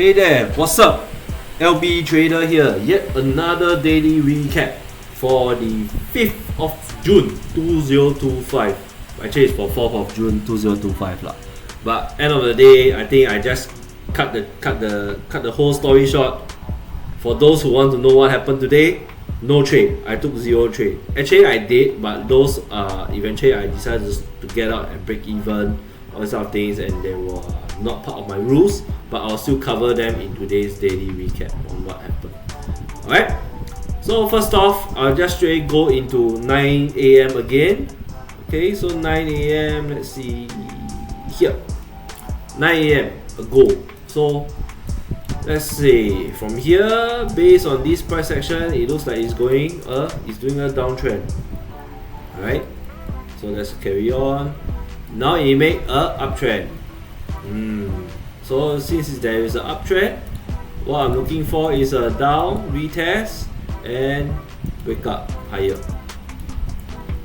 Hey there, what's up? LB Trader here, yet another daily recap for the 5th of June 2025. Actually it's for 4th of June 2025 lah. But end of the day, I think I just cut the whole story short. For those who want to know what happened today, no trade. I took 0 trade. Actually I did, but those eventually I decided to get out and break even, all these sort of things, and they were not part of my rules, but I'll still cover them in today's daily recap on what happened. Alright, so first off, I'll just straight go into 9 AM again. Okay, so 9 AM, let's see here. 9 AM ago. So let's say from here, based on this price action, it looks like it's doing a downtrend. Alright, so let's carry on. Now it made a uptrend. So since there is an uptrend, what I'm looking for is a down retest and break up higher.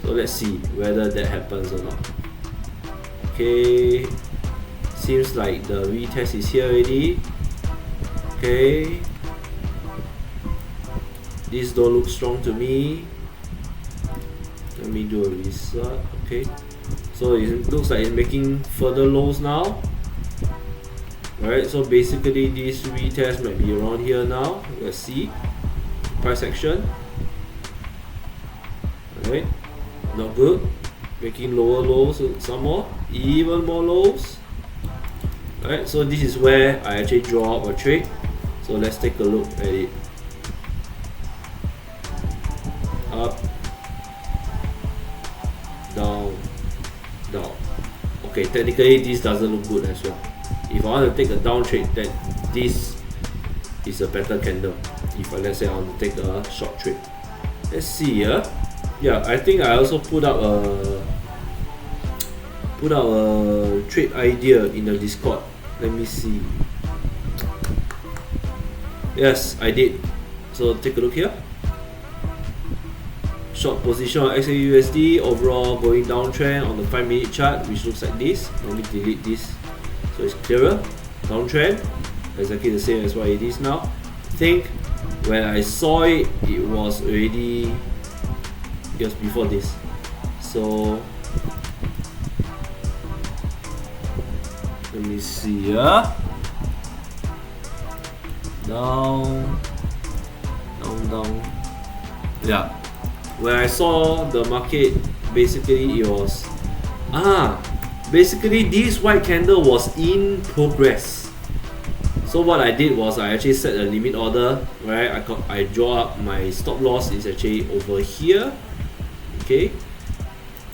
So let's see whether that happens or not. Okay, seems like the retest is here already. Okay, this don't look strong to me. Let me do a reset. Okay, so it looks like it's making further lows now. Alright, so basically this retest might be around here now. Let's see price action. Alright, not good, making lower lows some more, even more lows. Alright, so this is where I actually draw up a trade. So let's take a look at it. Up, down, down. Okay, technically this doesn't look good as well. If I want to take a down trade, then this is a better candle. If let's say I want to take a short trade, let's see. Yeah, I think I also put out a trade idea in the Discord. Let me see. Yes, I did. So take a look here. Short position on XAU USD, overall going downtrend on the 5-minute chart, which looks like this. Let me delete this so it's clearer. Downtrend, exactly the same as what it is now. I think when I saw it, it was already just before this. So let me see. Down. Yeah. When I saw the market, basically it was basically this white candle was in progress. So what I did was I actually set a limit order, right? I draw up my stop loss is actually over here. Okay,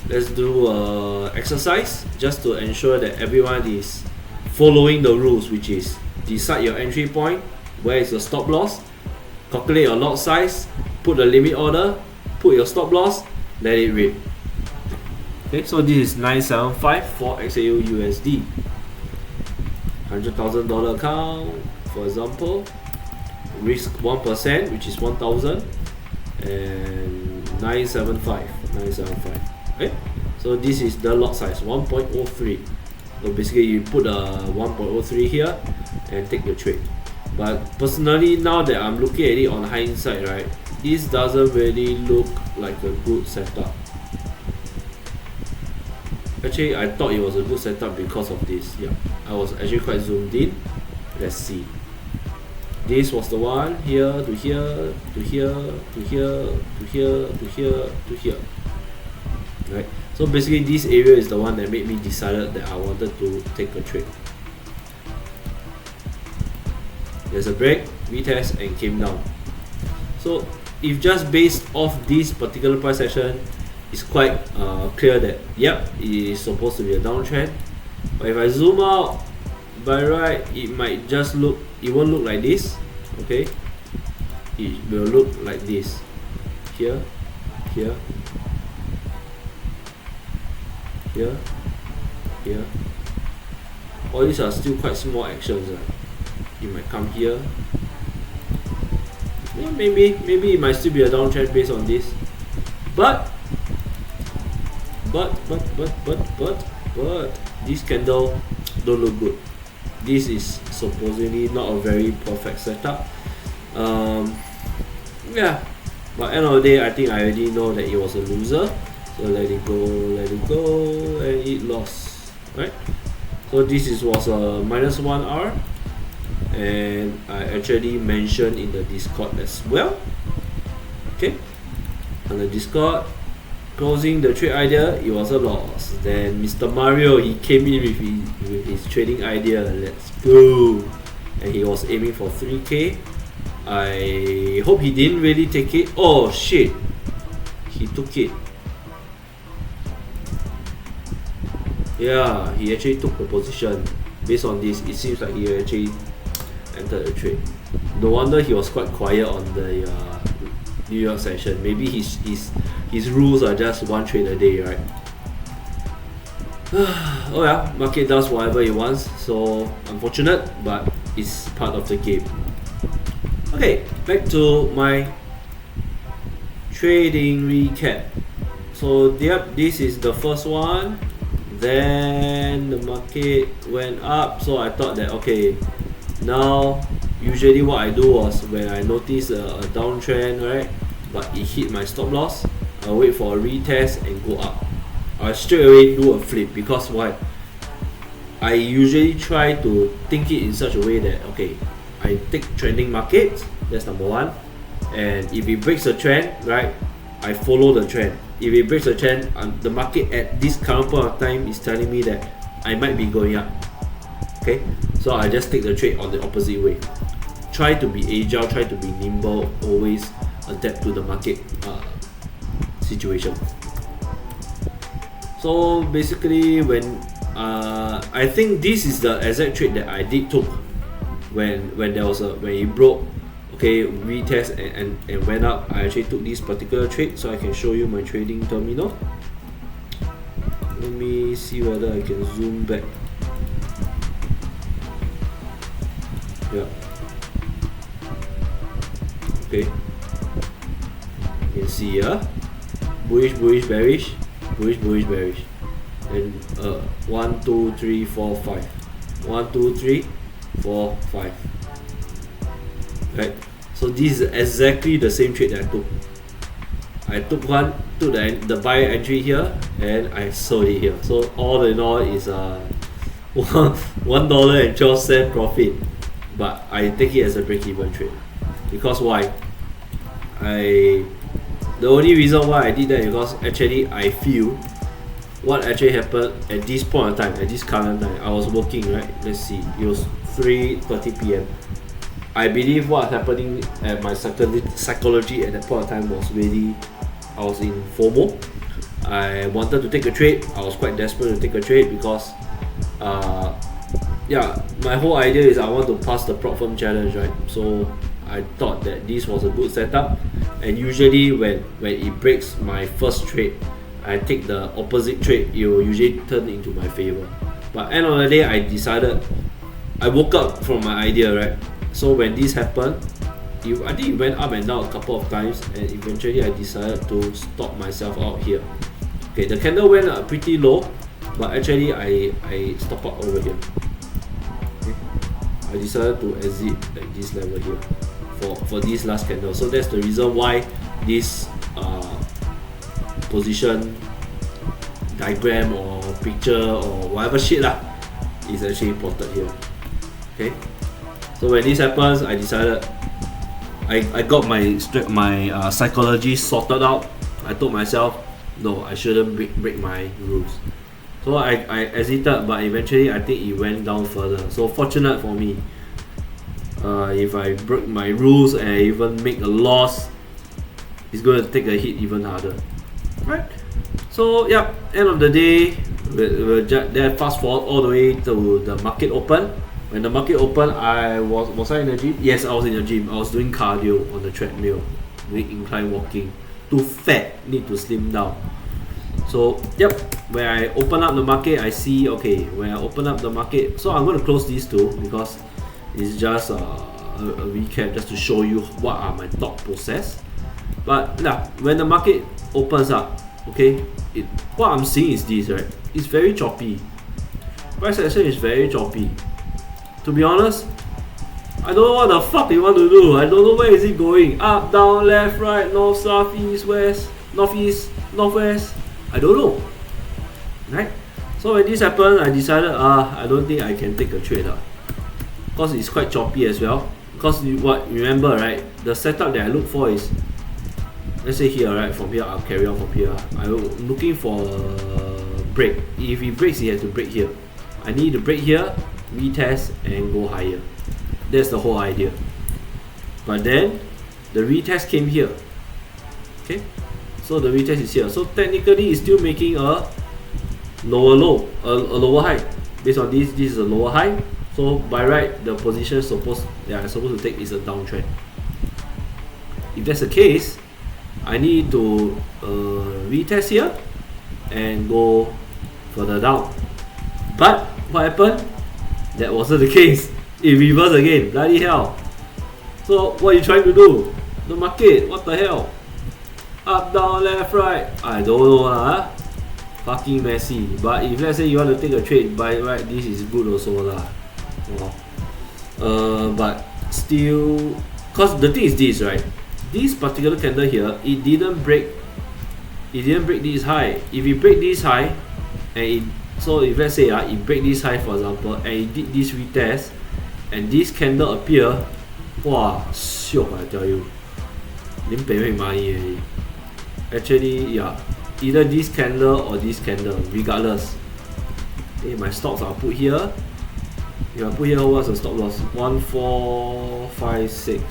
let's do exercise just to ensure that everyone is following the rules, which is decide your entry point, where is your stop loss, calculate your lot size, put a limit order, put your stop loss, let it rip. Okay, so this is 975 for XAU USD. $100,000 account, for example, risk 1%, which is 1,000, and 975. Okay, so this is the lot size 1.03. So basically, you put a 1.03 here and take the trade. But personally, now that I'm looking at it on hindsight, right, this doesn't really look like a good setup. Actually, I thought it was a good setup because of this. Yeah, I was actually quite zoomed in. Let's see. This was the one here to here to here to here to here to here to here. Right. So basically, this area is the one that made me decided that I wanted to take a trade. There's a break, retest, and came down. So if just based off this particular price action, it's quite clear that yep, it is supposed to be a downtrend. But if I zoom out, by right, it might just look, it won't look like this. Okay, it will look like this. Here, here, here, here. All these are still quite small actions. It might come here. Yeah, maybe it might still be a downtrend based on this. But this candle don't look good. this is supposedly not a very perfect setup. Yeah, but end of the day, I think I already know that it was a loser. So let it go, and it lost, right? So this was a -1R, and I actually mentioned in the Discord as well. Okay, on the Discord, closing the trade idea, it was a loss. Then Mr. Mario, he came in with his trading idea. Let's go, and he was aiming for 3K. I hope he didn't really take it. Oh shit, he took it. Yeah, he actually took the position. Based on this, it seems like he actually entered the trade. No wonder he was quite quiet on the New York session. Maybe his rules are just one trade a day, right? Oh yeah, market does whatever it wants. So unfortunate, but it's part of the game. Okay, back to my trading recap. So yep, this is the first one. Then the market went up, so I thought that okay, now usually what I do was when I notice a downtrend, right, but it hit my stop loss, I'll wait for a retest and go up. I straight away do a flip because why? I usually try to think it in such a way that okay, I take trending markets, that's number one, and if it breaks the trend, right, I follow the trend. If it breaks the trend, the market at this current point of time is telling me that I might be going up. Okay, so I just take the trade on the opposite way. Try to be agile, try to be nimble, always adapt to the market situation. So basically, when I think this is the exact trade that I did took when there was when it broke. Okay, retest and went up. I actually took this particular trade, so I can show you my trading terminal. Let me see whether I can zoom back. Yeah. Okay. You can see bullish, bullish, bearish, bullish, bullish, bearish. And 1, 2, 3, 4, 5. 1, 2, 3, 4, 5. Right. So this is exactly the same trade that I took. I took the buy entry here, and I sold it here. So all in all is $1.12 profit, but I take it as a break-even trade. Because why? The only reason why I did that is because actually I feel what actually happened at this point of time, at this current time. I was working, right? Let's see, it was 3:30 p.m. I believe what was happening at my psychology at that point of time was really, I was in FOMO. I wanted to take a trade. I was quite desperate to take a trade because yeah, my whole idea is I want to pass the prop firm challenge, right? So I thought that this was a good setup, and usually when it breaks my first trade, I take the opposite trade, it will usually turn into my favor. But end of the day, I decided, I woke up from my idea, right? So when this happened, I think it went up and down a couple of times, and eventually I decided to stop myself out here. Okay, the candle went pretty low, but actually I stopped out over here. Okay. I decided to exit at this level here for this last candle. So that's the reason why this position diagram or picture or whatever shit is actually plotted here. Okay. So when this happens, I decided, I got my psychology sorted out. I told myself, no, I shouldn't break my rules. So I exited, but eventually I think it went down further. So fortunate for me. If I break my rules and I even make a loss, it's going to take a hit even harder. Right? So yeah, end of the day, we'll then fast forward all the way to the market open. When the market opened, was I in the gym? Yes, I was in the gym. I was doing cardio on the treadmill, doing incline walking. Too fat, need to slim down. So yep, when I open up the market, I see okay. When I open up the market, so I'm going to close these two because it's just a recap just to show you what are my thought process. But yeah, when the market opens up, okay, what I'm seeing is this, right? It's very choppy. Price action is very choppy. to be honest, I don't know what the fuck they want to do. I don't know where is it going. Up, down, left, right, north, south, east, west, northeast, northwest. I don't know. Right? So when this happened, I decided, I don't think I can take a trade. Because it's quite choppy as well. Because remember, right? The setup that I look for is, let's say here, right? From here, I'll carry on from here. I'm looking for a break. If he breaks, he has to break here. I need to break here, retest, and go higher. That's the whole idea. But then the retest came here. Okay, so the retest is here. So technically it's still making a lower low, a lower high. Based on this is a lower high. So by right, the position I'm supposed to take is a downtrend. If that's the case, I need to retest here and go further down. But what happened? That wasn't the case. It reversed again. Bloody hell. So what are you trying to do? The market, what the hell? Up, down, left, right. I don't know lah. Fucking messy. But if let's say you want to take a trade, by right, this is good also lah. But still, cause the thing is this, right? This particular candle here, it didn't break this high. If it break this high, so if let's say it break this high for example, and it did this retest, and this candle appear, wow, shiok, I tell you. Didn't pay me money already. Actually, yeah, either this candle or this candle, regardless. Okay, my stops I'll put here. If I put here, what's the stop loss? 1456.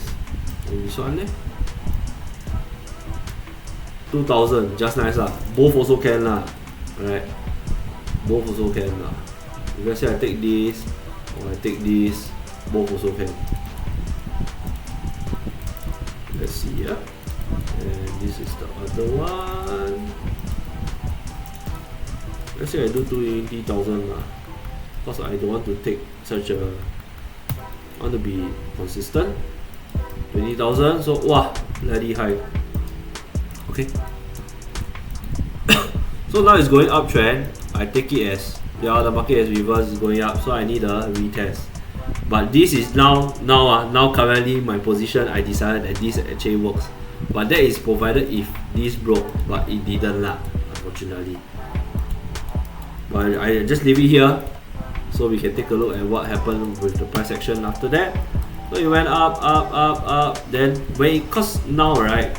And this one, 2000, just nice lah. Both also can lah, right? Both also can lah. If let's say I take this or I take this, both also can. Let's see here. And this is the other one. Let's say I do 20,000 lah. Because I don't want to take such a, I want to be consistent. 20,000, so wow, bloody high. Okay. So now it's going uptrend. I take it as, yeah, the market has reversed, is going up, so I need a retest. But this is now currently my position. I decided that this actually works, but that is provided if this broke, but it didn't lah, unfortunately. But I just leave it here so we can take a look at what happened with the price action after that. So it went up, then cause now, right,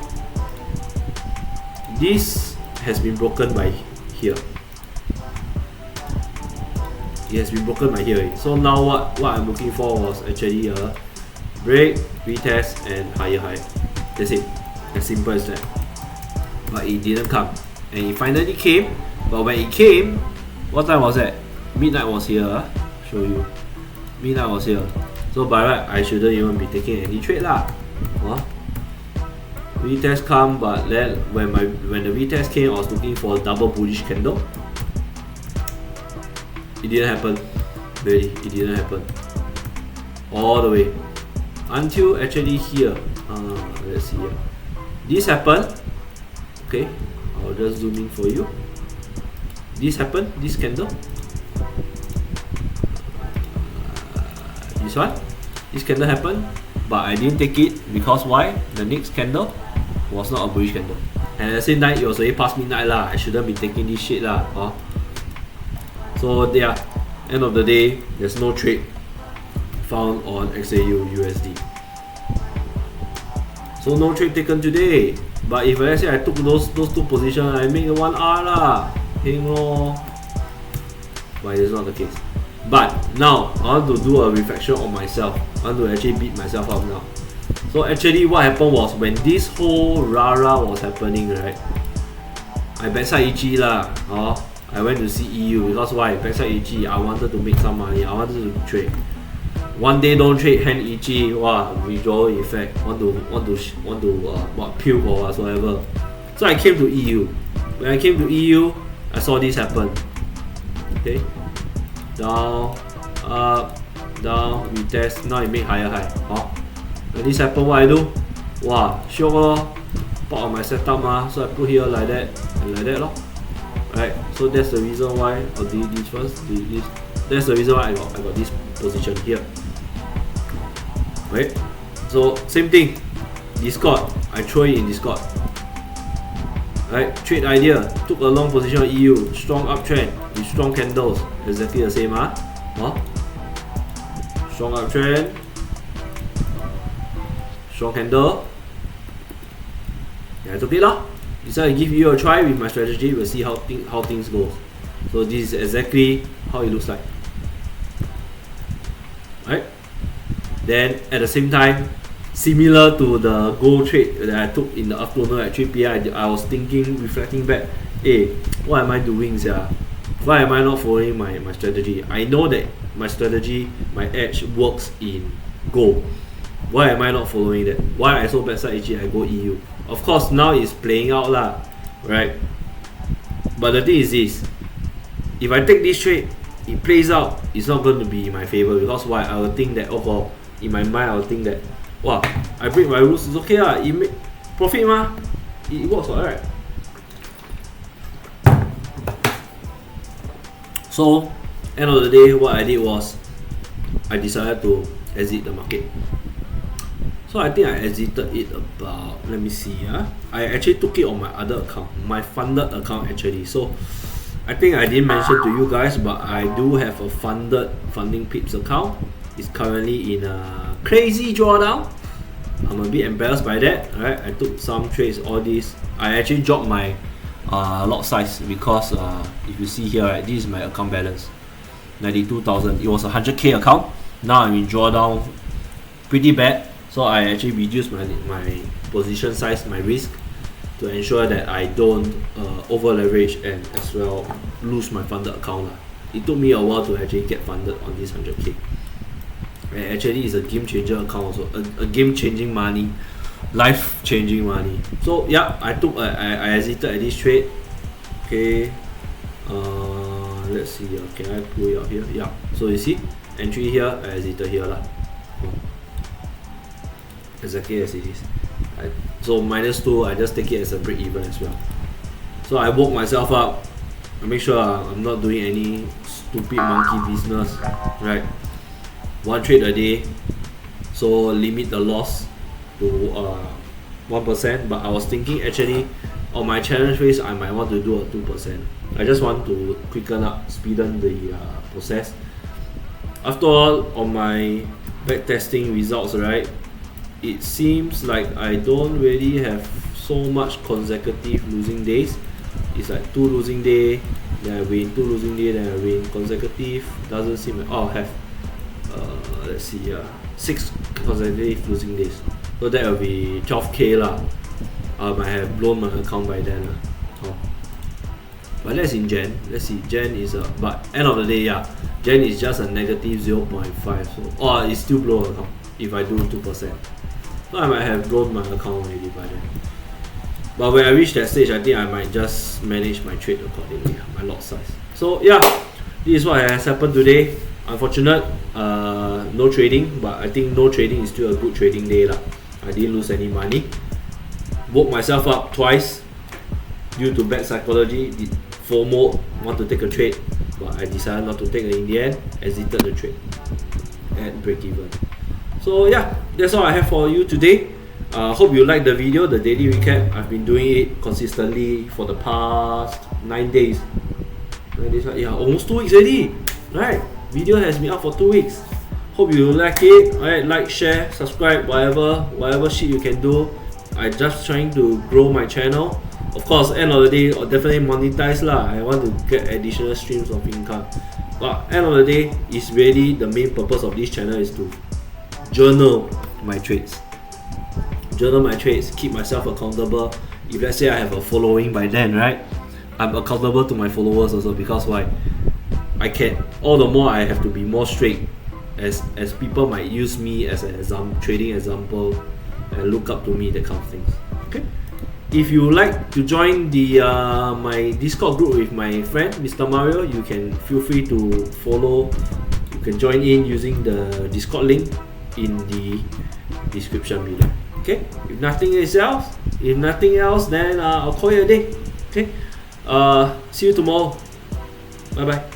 this has been broken by here. It has been broken by here. So now what I'm looking for was actually a break, retest, and higher high. That's it. As simple as that. But it didn't come. And it finally came. But when it came, what time was that? Midnight was here. Show you. Midnight was here. So by right, I shouldn't even be taking any trade lah. Retest come, but then when the retest came, I was looking for a double bullish candle. It didn't happen. Really, it didn't happen. All the way until actually here. Let's see here. This happened. Okay, I'll just zoom in for you. This happened. This candle. This one. This candle happened, but I didn't take it because why? The next candle was not a bullish candle, and at the same time it was already past midnight lah. I shouldn't be taking this shit lah. So yeah, end of the day, there's no trade found on XAU USD. So no trade taken today. But if let's say I took those two positions, I make a 1R lah. Heng lor. But it's not the case. But now I want to do a reflection on myself. I want to actually beat myself up now. So actually what happened was when this whole rah-rah was happening, right? I backside EG lah. I went to see EU because why? Backside EG, I wanted to make some money. I wanted to trade. One day don't trade, hand EG, wow, withdrawal effect. Want to puke or whatsoever. So I came to EU. When I came to EU, I saw this happen. Okay, down, up, down, retest. Now it make higher high. When this happen, what I do? Wow, sure lor. Part of my setup mah. So I put here like that and like that lor. Right, so that's the reason why I'll do this first. That's the reason why I got this position here. Okay, so same thing. Discord, I throw it in Discord. Right, trade idea, took a long position on EU, strong uptrend with strong candles, exactly the same, huh? Strong uptrend, strong candle. Yeah, I took it lah. Decided to give you a try with my strategy. We'll see how things go. So this is exactly how it looks like. Right. Then at the same time, similar to the gold trade that I took in the afternoon at 3 p.m, I was thinking, reflecting back, hey, what am I doing, sir? Why am I not following my strategy? I know that my strategy, my edge works in gold. Why am I not following that? Why I sold backside HG, I go EU? Of course, now it's playing out lah, right? But the thing is this, if I take this trade, it plays out, it's not going to be in my favor, because why? I will think that, overall, in my mind, I will think that, wow, I break my rules, it's okay lah, it make profit mah, it works alright. So, end of the day, what I did was, I decided to exit the market. So I think I exited it about, let me see, I actually took it on my other account, my funded account actually. So I think I didn't mention to you guys, but I do have a funding pips account. It's currently in a crazy drawdown. I'm a bit embarrassed by that. Alright, I took some trades, all this. I actually dropped my lot size because if you see here, right, this is my account balance, 92,000. It was a 100k account. Now I'm in drawdown, pretty bad. So I actually reduced my position size, my risk, to ensure that I don't over leverage and as well lose my funded account. It took me a while to actually get funded on this 100k. And actually it's a game changer account also, a game changing money, life changing money. So yeah, I exited at this trade. Okay, let's see, can I pull it out here? Yeah, so you see, entry here, I exited here lah. Exactly as it is. So -2, I just take it as a break even as well. So I woke myself up. I make sure I'm not doing any stupid monkey business, right? One trade a day, so limit the loss to 1%. But I was thinking actually on my challenge phase, I might want to do a 2%. I just want to quicken up, speeden the process. After all, on my backtesting results, right, it seems like I don't really have so much consecutive losing days. It's like 2 losing day, then I win, 2 losing day, then I win. Consecutive doesn't seem like, oh, I have let's see, 6 consecutive losing days. So that will be 12k lah. I might have blown my account by then lah. But that's in Jan. Let's see, Jan is but end of the day, yeah, Jan is just a negative 0.5. So it's still blow account if I do 2%. So I might have blown my account already by then. But when I reach that stage, I think I might just manage my trade accordingly, my lot size. So yeah, this is what has happened today. Unfortunate, no trading, but I think no trading is still a good trading day lah. I didn't lose any money. Woke myself up twice due to bad psychology. FOMO, want to take a trade, but I decided not to take it in the end. Exited the trade at break even. So yeah, that's all I have for you today. Hope you like the video, the daily recap. I've been doing it consistently for the past 9 days. 9 days, yeah, almost 2 weeks already. Right, video has been up for 2 weeks. Hope you like it. Alright, like, share, subscribe, whatever shit you can do. I'm just trying to grow my channel. Of course, end of the day, I'll definitely monetize lah. I want to get additional streams of income. But end of the day, it's really the main purpose of this channel is to journal my trades. Journal my trades, keep myself accountable. If let's say I have a following by then, right, I'm accountable to my followers also, because why? I can, all the more I have to be more strict, as people might use me as an trading example and look up to me, that kind of things. Okay. If you like to join the my Discord group with my friend Mr. Mario, you can feel free to follow. You can join in using the Discord link in the description below. Okay. If nothing else, then I'll call you a day. Okay. See you tomorrow. Bye bye.